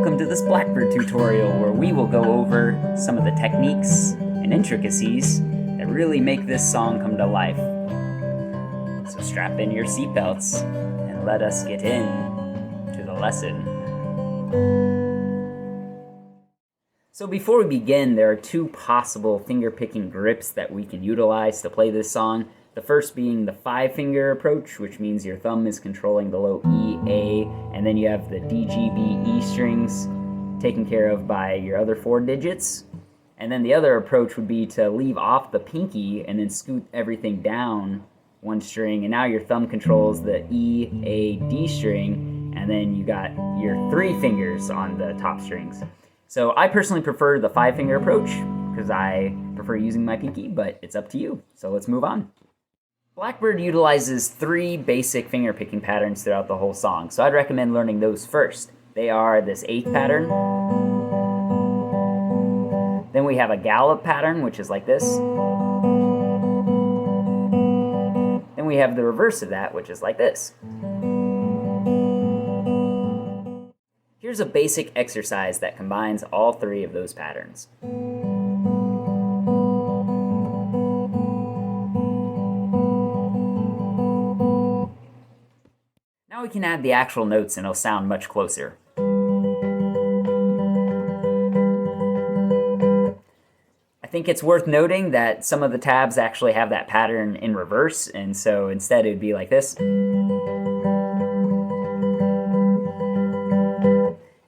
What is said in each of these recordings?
welcome to this Blackbird tutorial where we will go over some of the techniques and intricacies that really make this song come to life. So strap in your seatbelts and let us get in to the lesson. So before we begin, there are two possible finger-picking grips that we can utilize to play this song. The first being the 5-finger approach, which means your thumb is controlling the low E, A, and then you have the D, G, B, E strings taken care of by your other 4 digits. And then the other approach would be to leave off the pinky and then scoot everything down 1 string, and now your thumb controls the E, A, D string, and then you got your 3 fingers on the top strings. So I personally prefer the 5-finger approach because I prefer using my pinky, but it's up to you. So let's move on. Blackbird utilizes 3 basic finger picking patterns throughout the whole song, so I'd recommend learning those first. They are this 8th pattern, then we have a gallop pattern, which is like this, then we have the reverse of that, which is like this. Here's a basic exercise that combines all 3 of those patterns. Now we can add the actual notes and it'll sound much closer. I think it's worth noting that some of the tabs actually have that pattern in reverse, and so instead it would be like this.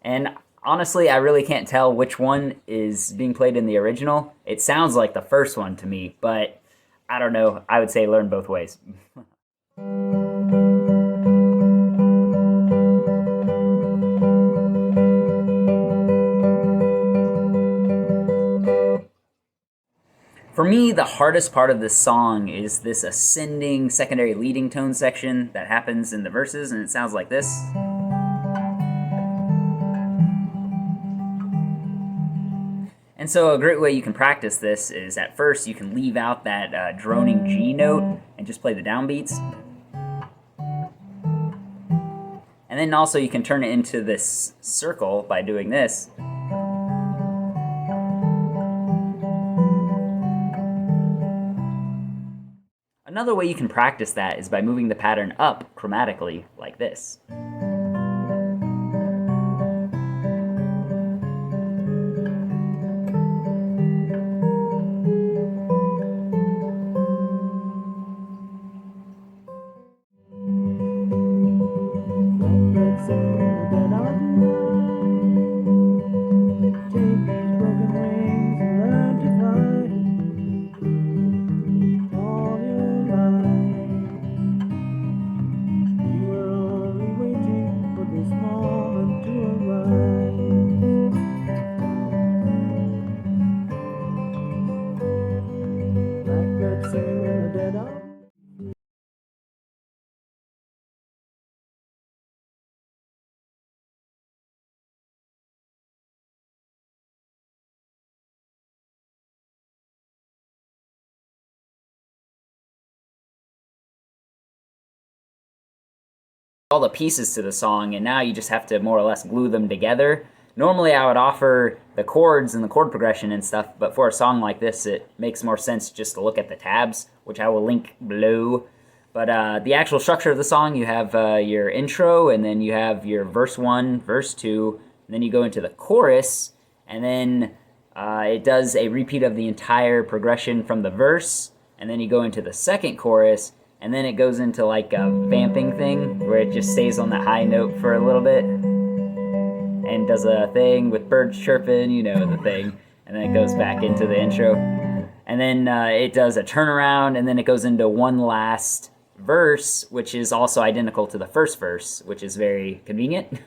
And honestly, I really can't tell which one is being played in the original. It sounds like the first one to me, but I don't know. I would say learn both ways. For me, the hardest part of this song is this ascending secondary leading tone section that happens in the verses, and it sounds like this. And so a great way you can practice this is at first you can leave out that droning G note and just play the downbeats. And then also you can turn it into this circle by doing this. Another way you can practice that is by moving the pattern up chromatically like this. All the pieces to the song, and now you just have to more or less glue them together. Normally I would offer the chords and the chord progression and stuff, but for a song like this it makes more sense just to look at the tabs, which I will link below. But the actual structure of the song, you have your intro, and then you have your verse 1, verse 2, and then you go into the chorus, and then it does a repeat of the entire progression from the verse, and then you go into the second chorus, and then it goes into like a vamping thing where it just stays on that high note for a little bit and does a thing with birds chirping, you know, the thing, and then it goes back into the intro. And then it does a turnaround, and then it goes into one last verse, which is also identical to the first verse, which is very convenient.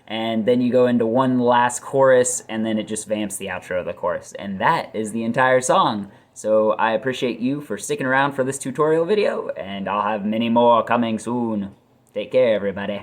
And then you go into one last chorus, and then it just vamps the outro of the chorus. And that is the entire song. So I appreciate you for sticking around for this tutorial video, and I'll have many more coming soon. Take care, everybody.